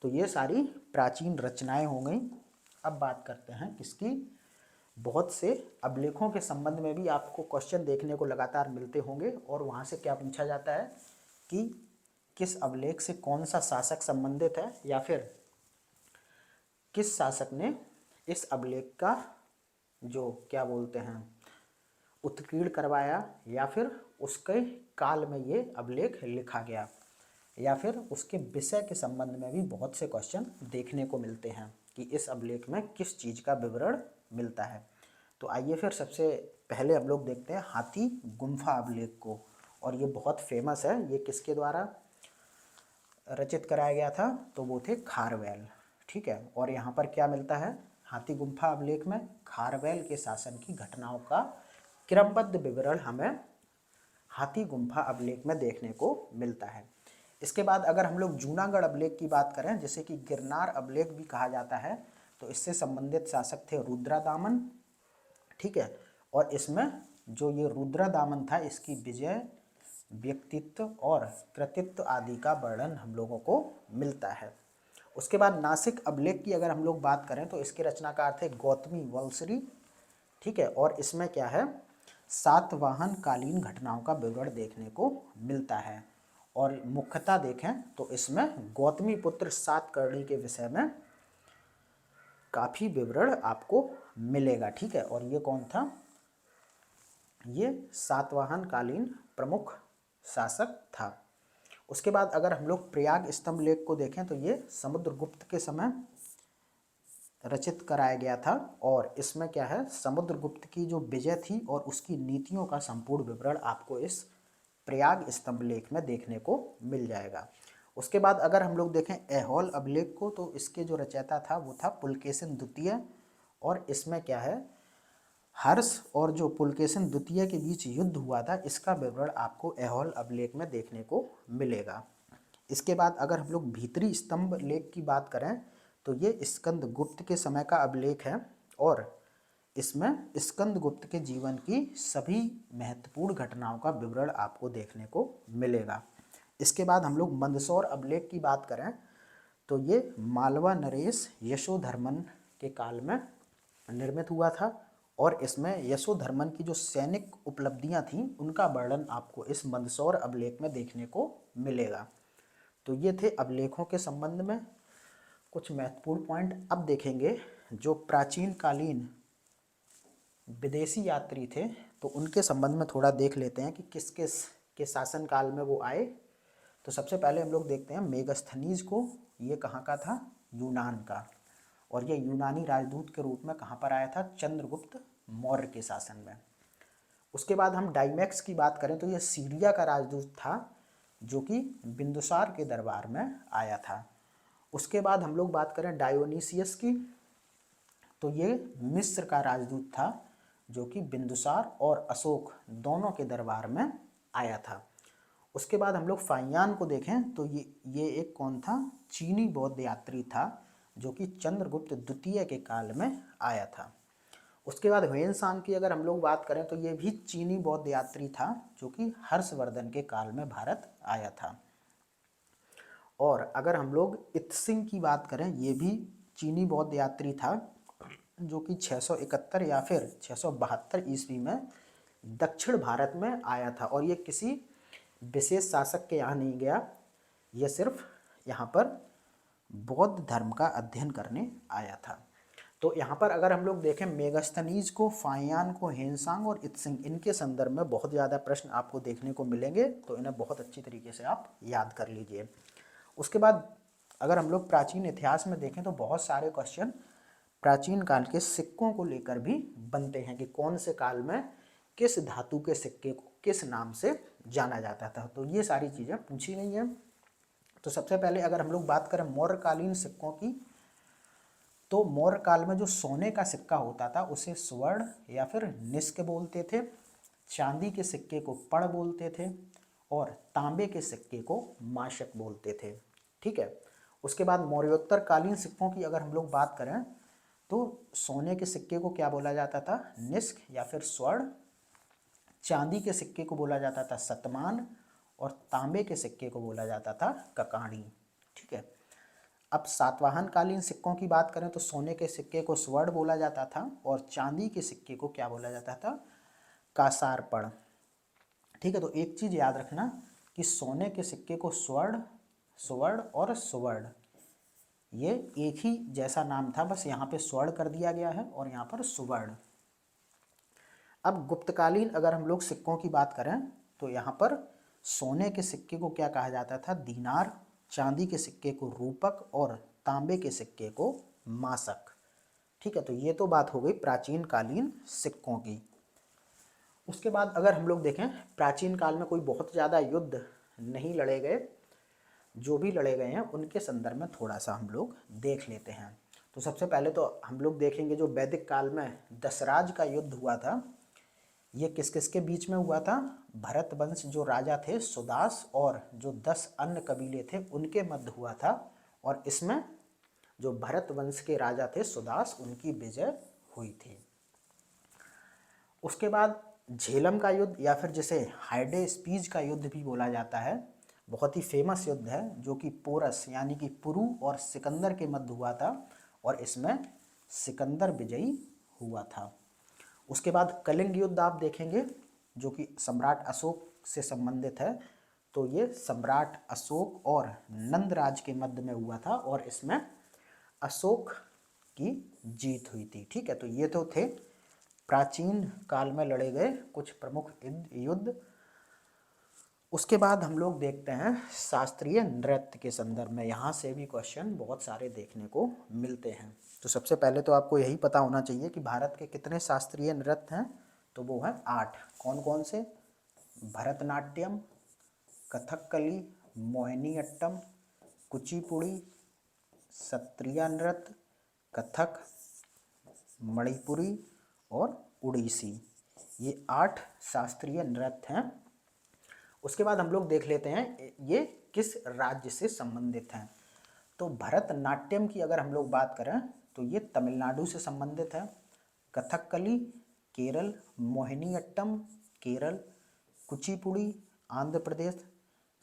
तो ये सारी प्राचीन रचनाएं हो गई। अब बात करते हैं किसकी? बहुत से अभिलेखों के संबंध में भी आपको क्वेश्चन देखने को लगातार मिलते होंगे, और वहाँ से क्या पूछा जाता है कि किस अभिलेख से कौन सा शासक संबंधित है, या फिर किस शासक ने इस अभिलेख का जो क्या बोलते हैं उत्कीर्ण करवाया, या फिर उसके काल में ये अभिलेख लिखा गया, या फिर उसके विषय के संबंध में भी बहुत से क्वेश्चन देखने को मिलते हैं कि इस अभिलेख में किस चीज़ का विवरण मिलता है। तो आइए फिर सबसे पहले हम लोग देखते हैं हाथी गुम्फा अभिलेख को, और ये बहुत फेमस है। ये किसके द्वारा रचित कराया गया था? तो वो थे खारवेल। ठीक है, और यहाँ पर क्या मिलता है? हाथी गुम्फा अभिलेख में खारवेल के शासन की घटनाओं का क्रमबद्ध विवरण हमें हाथी गुम्फा अभिलेख में देखने को मिलता है। इसके बाद अगर हम लोग जूनागढ़ अभिलेख की बात करें, जिसे कि गिरनार अभिलेख भी कहा जाता है, तो इससे संबंधित शासक थे रुद्रदामन। ठीक है, और इसमें जो ये रुद्रदामन था, इसकी विजय, व्यक्तित्व और कृतित्व आदि का वर्णन हम लोगों को मिलता है। उसके बाद नासिक अभिलेख की अगर हम लोग बात करें तो इसके रचनाकार थे गौतमी वल्सरी। ठीक है, और इसमें क्या है? सातवाहन कालीन घटनाओं का विवरण देखने को मिलता है, और मुख्यतः देखें तो इसमें गौतमी पुत्र सातकर्णी के विषय में काफ़ी विवरण आपको मिलेगा। ठीक है, और ये कौन था? ये सातवाहन कालीन प्रमुख शासक था। उसके बाद अगर हम लोग प्रयाग स्तंभ लेख को देखें तो ये समुद्रगुप्त के समय रचित कराया गया था, और इसमें क्या है? समुद्रगुप्त की जो विजय थी और उसकी नीतियों का संपूर्ण विवरण आपको इस प्रयाग स्तंभ लेख में देखने को मिल जाएगा। उसके बाद अगर हम लोग देखें ऐहोल अभिलेख को, तो इसके जो रचयिता था वो था पुलकेशिन द्वितीय, और इसमें क्या है? हर्ष और जो पुलकेशिन द्वितीय के बीच युद्ध हुआ था, इसका विवरण आपको ऐहोल अभिलेख में देखने को मिलेगा। इसके बाद अगर हम लोग भीतरी स्तंभ लेख की बात करें तो ये स्कंद गुप्त के समय का अभिलेख है, और इसमें स्कंद गुप्त के जीवन की सभी महत्वपूर्ण घटनाओं का विवरण आपको देखने को मिलेगा। इसके बाद हम लोग मंदसौर अभिलेख की बात करें तो ये मालवा नरेश यशोधर्मन के काल में निर्मित हुआ था, और इसमें यशोधर्मन की जो सैनिक उपलब्धियां थीं उनका वर्णन आपको इस मंदसौर अभिलेख में देखने को मिलेगा। तो ये थे अभिलेखों के संबंध में कुछ महत्वपूर्ण पॉइंट। अब देखेंगे जो प्राचीन कालीन विदेशी यात्री थे, तो उनके संबंध में थोड़ा देख लेते हैं कि किस किस के शासन काल में वो आए। तो सबसे पहले हम लोग देखते हैं मेगस्थनीज को। ये कहाँ का था? यूनान का, और ये यूनानी राजदूत के रूप में कहाँ पर आया था? चंद्रगुप्त मौर्य के शासन में। उसके बाद हम डाइमैक्स की बात करें तो ये सीरिया का राजदूत था, जो कि बिंदुसार के दरबार में आया था। उसके बाद हम लोग बात करें डायोनीसियस की, तो ये मिस्र का राजदूत था, जो कि बिंदुसार और अशोक दोनों के दरबार में आया था। उसके बाद हम लोग फाहियान को देखें तो ये एक कौन था? चीनी बौद्ध यात्री था, जो कि चंद्रगुप्त द्वितीय के काल में आया था। उसके बाद ह्वेनसांग की अगर हम लोग बात करें तो ये भी चीनी बौद्ध यात्री था, जो कि हर्षवर्धन के काल में भारत आया था। और अगर हम लोग इत्सिंग की बात करें, ये भी चीनी बौद्ध यात्री था, जो कि 671 या फिर 672 ईस्वी में दक्षिण भारत में आया था, और ये किसी विशेष शासक के यहाँ नहीं गया, ये सिर्फ यहाँ पर बौद्ध धर्म का अध्ययन करने आया था। तो यहाँ पर अगर हम लोग देखें मेगास्थनीज को, फाहियान को, ह्वेनसांग और इत्सिंग, इनके संदर्भ में बहुत ज़्यादा प्रश्न आपको देखने को मिलेंगे, तो इन्हें बहुत अच्छी तरीके से आप याद कर लीजिए। उसके बाद अगर हम लोग प्राचीन इतिहास में देखें तो बहुत सारे क्वेश्चन प्राचीन काल के सिक्कों को लेकर भी बनते हैं कि कौन से काल में किस धातु के सिक्के को किस नाम से जाना जाता था। तो ये सारी चीज़ें पूछी गई हैं। तो सबसे पहले अगर हम लोग बात करें मौर्यकालीन सिक्कों की, तो मौर्य काल में जो सोने का सिक्का होता था उसे स्वर्ण या फिर निष्क बोलते थे, चांदी के सिक्के को पड़ बोलते थे, और तांबे के सिक्के को माशक बोलते थे। ठीक है, उसके बाद मौर्योत्तर कालीन सिक्कों की अगर हम लोग बात करें तो सोने के सिक्के को क्या बोला जाता था? निष्क या फिर स्वर्ण, चांदी के सिक्के को बोला जाता था शतमान, और तांबे के सिक्के को बोला जाता था ककाणी। ठीक है, अब सातवाहन कालीन सिक्कों की बात करें तो सोने के सिक्के को स्वर्ण बोला जाता था, और चांदी के सिक्के को क्या बोला जाता था? कासारपड़। ठीक है, तो एक चीज़ याद रखना कि सोने के सिक्के को स्वर्ण, स्वर्ण और सुवर्ण, ये एक ही जैसा नाम था, बस यहाँ पे स्वर्ण कर दिया गया है और यहाँ पर सुवर्ण। अब गुप्तकालीन अगर हम लोग सिक्कों की बात करें तो यहाँ पर सोने के सिक्के को क्या कहा जाता था? दीनार, चांदी के सिक्के को रूपक और तांबे के सिक्के को मासक। ठीक है, तो ये तो बात हो गई प्राचीन कालीन सिक्कों की। उसके बाद अगर हम लोग देखें प्राचीन काल में कोई बहुत ज़्यादा युद्ध नहीं लड़े गए, जो भी लड़े गए हैं उनके संदर्भ में थोड़ा सा हम लोग देख लेते हैं। तो सबसे पहले तो हम लोग देखेंगे जो वैदिक काल में दशराज का युद्ध हुआ था, ये किस किस के बीच में हुआ था? भरत वंश जो राजा थे सुदास और जो 10 अन्य कबीले थे उनके मध्य हुआ था, और इसमें जो भरत वंश के राजा थे सुदास, उनकी विजय हुई थी। उसके बाद झेलम का युद्ध या फिर जिसे हाइडे स्पीज का युद्ध भी बोला जाता है, बहुत ही फेमस युद्ध है जो कि पोरस यानी कि पुरु और सिकंदर के मध्य हुआ था, और इसमें सिकंदर विजयी हुआ था। उसके बाद कलिंग युद्ध आप देखेंगे जो कि सम्राट अशोक से संबंधित है, तो ये सम्राट अशोक और नंदराज के मध्य में हुआ था और इसमें अशोक की जीत हुई थी। ठीक है, तो ये तो थे प्राचीन काल में लड़े गए कुछ प्रमुख युद्ध। उसके बाद हम लोग देखते हैं शास्त्रीय नृत्य के संदर्भ में, यहाँ से भी क्वेश्चन बहुत सारे देखने को मिलते हैं। तो सबसे पहले तो आपको यही पता होना चाहिए कि भारत के कितने शास्त्रीय नृत्य हैं, तो वो हैं 8। कौन कौन से? भरतनाट्यम, कथकली, मोहिनीअट्टम, कुचिपुड़ी, सत्रिया नृत्य, कथक, मणिपुरी और उड़ीसी। ये 8 शास्त्रीय नृत्य हैं। उसके बाद हम लोग देख लेते हैं ये किस राज्य से संबंधित हैं। तो भरतनाट्यम की अगर हम लोग बात करें तो ये तमिलनाडु से संबंधित है, कथकली केरल, मोहिनीअट्टम केरल, कुचिपुड़ी आंध्र प्रदेश,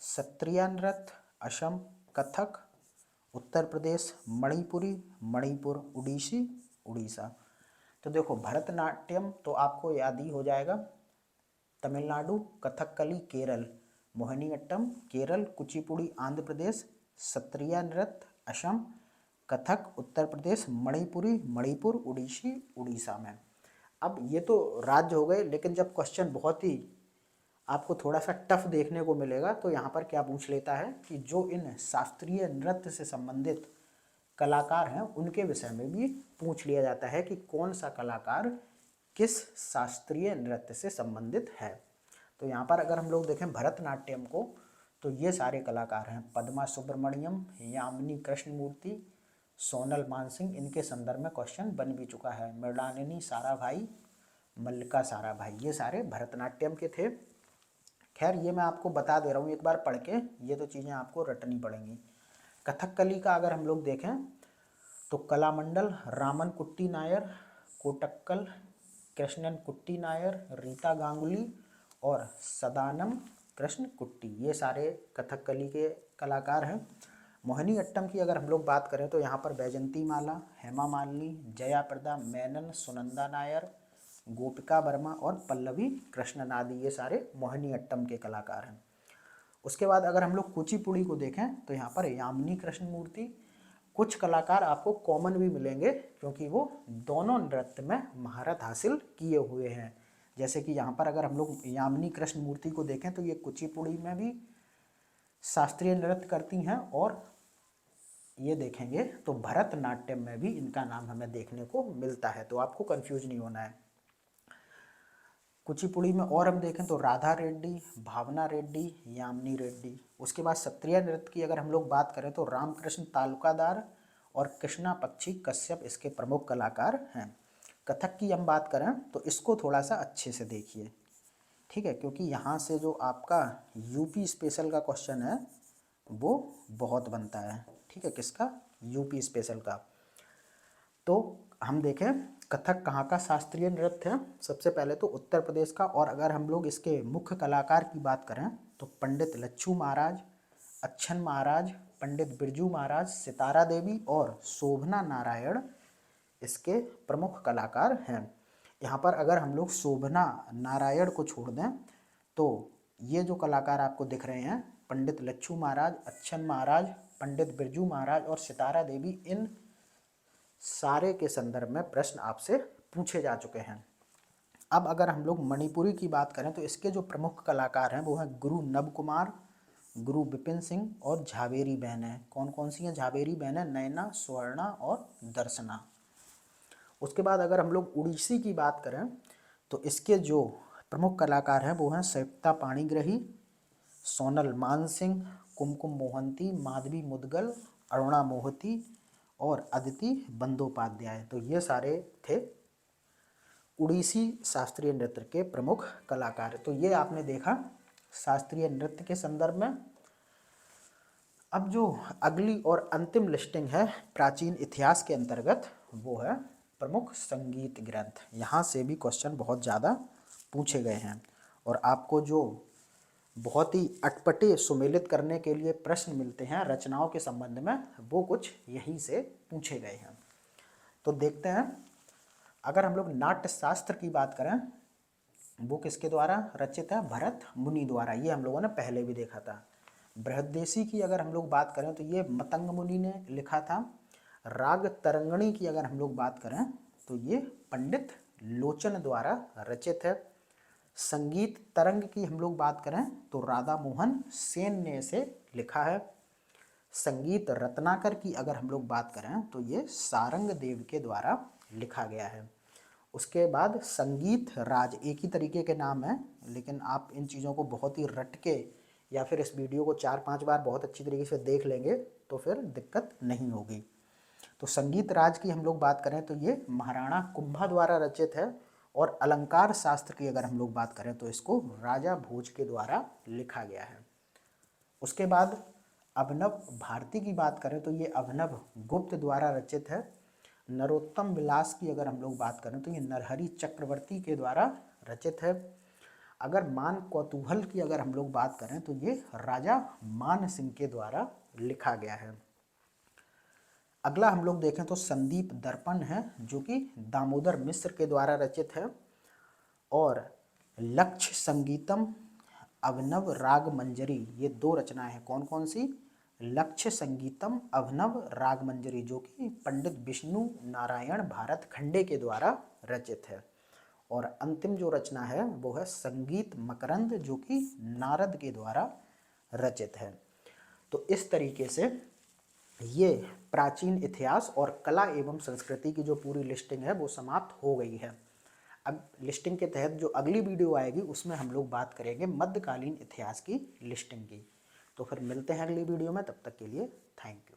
सत्रिया नृत्य असम, कथक उत्तर प्रदेश, मणिपुरी मणिपुर, उड़ीसी उड़ीसा। तो देखो भरतनाट्यम तो आपको याद ही हो जाएगा, तमिलनाडु, कथकली केरल, मोहिनीअट्टम केरल, कुचिपुड़ी आंध्र प्रदेश, सत्रिया नृत्य असम, कथक उत्तर प्रदेश, मणिपुरी मणिपुर, उड़ीसी उड़ीसा में। अब ये तो राज्य हो गए, लेकिन जब क्वेश्चन बहुत ही आपको थोड़ा सा टफ देखने को मिलेगा तो यहाँ पर क्या पूछ लेता है कि जो इन शास्त्रीय नृत्य से संबंधित कलाकार हैं उनके विषय में भी पूछ लिया जाता है कि कौन सा कलाकार किस शास्त्रीय नृत्य से संबंधित है। तो यहाँ पर अगर हम लोग देखें भरतनाट्यम को, तो ये सारे कलाकार हैं पद्मा सुब्रमण्यम, यामिनी कृष्णमूर्ति, सोनल मानसिंह, इनके संदर्भ में क्वेश्चन बन भी चुका है। मृणालिनी साराभाई, मल्लिका साराभाई, ये सारे भरतनाट्यम के थे। खैर ये मैं आपको बता दे रहा हूँ एक बार पढ़ के, ये तो चीज़ें आपको रटनी पड़ेंगी। कथकली का अगर हम लोग देखें तो कलामंडल रामन कुट्टी नायर, कोटक्कल कृष्णन कुट्टी नायर, रीता गांगुली और सदानम कृष्ण कुट्टी, ये सारे कथकली के कलाकार हैं। मोहिनीअट्टम की अगर हम लोग बात करें तो यहाँ पर बैजंती माला, हेमा मालिनी, जया प्रदा मेनन, सुनंदा नायर, गोपिका वर्मा और पल्लवी कृष्णन आदि, ये सारे मोहिनीअट्टम के कलाकार हैं। उसके बाद अगर हम लोग कुचिपुड़ी को देखें तो यहाँ पर यामिनी कृष्णमूर्ति, कुछ कलाकार आपको कॉमन भी मिलेंगे क्योंकि वो दोनों नृत्य में महारत हासिल किए हुए हैं। जैसे कि यहाँ पर अगर हम लोग यामिनी कृष्णमूर्ति को देखें तो ये कुचिपुड़ी में भी शास्त्रीय नृत्य करती हैं, और ये देखेंगे तो भरतनाट्यम में भी इनका नाम हमें देखने को मिलता है, तो आपको कंफ्यूज नहीं होना है। कुचिपुड़ी में और हम देखें तो राधा रेड्डी, भावना रेड्डी, यामिनी रेड्डी। उसके बाद सत्रिया नृत्य की अगर हम लोग बात करें तो रामकृष्ण तालुकादार और कृष्णा पक्षी कश्यप इसके प्रमुख कलाकार हैं। कथक की हम बात करें तो इसको थोड़ा सा अच्छे से देखिए, ठीक है, क्योंकि यहाँ से जो आपका यूपी स्पेशल का क्वेश्चन है वो बहुत बनता है। ठीक है, किसका? यूपी स्पेशल का। तो हम देखें कथक कहाँ का शास्त्रीय नृत्य है, सबसे पहले तो उत्तर प्रदेश का। और अगर हम लोग इसके मुख्य कलाकार की बात करें तो पंडित लच्छू महाराज, अच्छन महाराज, पंडित बिरजू महाराज, सितारा देवी और शोभना नारायण इसके प्रमुख कलाकार हैं। यहाँ पर अगर हम लोग शोभना नारायण को छोड़ दें तो ये जो कलाकार आपको दिख रहे हैं पंडित लच्छू महाराज, अच्छन महाराज, पंडित बिरजू महाराज और सितारा देवी, इन सारे के संदर्भ में प्रश्न आपसे पूछे जा चुके हैं। अब अगर हम लोग मणिपुरी की बात करें तो इसके जो प्रमुख कलाकार हैं वो हैं गुरु नब कुमार, गुरु विपिन सिंह और झावेरी बहन है। कौन कौन सी हैं झावेरी बहन है? नयना, स्वर्णा और दर्शना। उसके बाद अगर हम लोग उड़ीसी की बात करें तो इसके जो प्रमुख कलाकार हैं वो हैं संयुक्ता पाणिग्रही, सोनल मानसिंह, कुमकुम मोहंती, माधवी मुदगल, अरुणा मोहती और अदिति बंदोपाध्याय। तो ये सारे थे उड़ीसी शास्त्रीय नृत्य के प्रमुख कलाकार। तो ये आपने देखा शास्त्रीय नृत्य के संदर्भ में। अब जो अगली और अंतिम लिस्टिंग है प्राचीन इतिहास के अंतर्गत वो है प्रमुख संगीत ग्रंथ। यहाँ से भी क्वेश्चन बहुत ज़्यादा पूछे गए हैं और आपको जो बहुत ही अटपटे सुमेलित करने के लिए प्रश्न मिलते हैं रचनाओं के संबंध में वो कुछ यहीं से पूछे गए हैं। तो देखते हैं, अगर हम लोग नाट्य शास्त्र की बात करें वो किसके द्वारा रचित है? भरत मुनि द्वारा। ये हम लोगों ने पहले भी देखा था। बृहद्देशी की अगर हम लोग बात करें तो ये मतंग मुनि ने लिखा था। राग तरंगणी की अगर हम लोग बात करें तो ये पंडित लोचन द्वारा रचित है। संगीत तरंग की हम लोग बात करें तो राधा मोहन सेन ने इसे लिखा है। संगीत रत्नाकर की अगर हम लोग बात करें तो ये सारंग देव के द्वारा लिखा गया है। उसके बाद संगीत राज, एक ही तरीके के नाम है लेकिन आप इन चीज़ों को बहुत ही रट के या फिर इस वीडियो को 4-5 बार बहुत अच्छी तरीके से देख लेंगे तो फिर दिक्कत नहीं होगी। तो संगीत राज की हम लोग बात करें तो ये महाराणा कुंभा द्वारा रचित है। और अलंकार शास्त्र की अगर हम लोग बात करें तो इसको राजा भोज के द्वारा लिखा गया है। उसके बाद अभिनव भारती की बात करें तो ये अभिनव गुप्त द्वारा रचित है। नरोत्तम विलास की अगर हम लोग बात करें तो ये नरहरि चक्रवर्ती के द्वारा रचित है। अगर मान कौतूहल की अगर हम लोग बात करें तो ये राजा मान सिंह के द्वारा लिखा गया है। अगला हम लोग देखें तो संदीप दर्पण है जो कि दामोदर मिश्र के द्वारा रचित है। और लक्ष्य संगीतम, अभिनव राग मंजरी, ये दो रचनाएं हैं। कौन कौन सी? लक्ष्य संगीतम, अभिनव राग मंजरी, जो कि पंडित विष्णु नारायण भारत खंडे के द्वारा रचित है। और अंतिम जो रचना है वो है संगीत मकरंद जो कि नारद के द्वारा रचित है। तो इस तरीके से ये प्राचीन इतिहास और कला एवं संस्कृति की जो पूरी लिस्टिंग है वो समाप्त हो गई है। अब लिस्टिंग के तहत जो अगली वीडियो आएगी उसमें हम लोग बात करेंगे मध्यकालीन इतिहास की लिस्टिंग की। तो फिर मिलते हैं अगली वीडियो में, तब तक के लिए थैंक यू।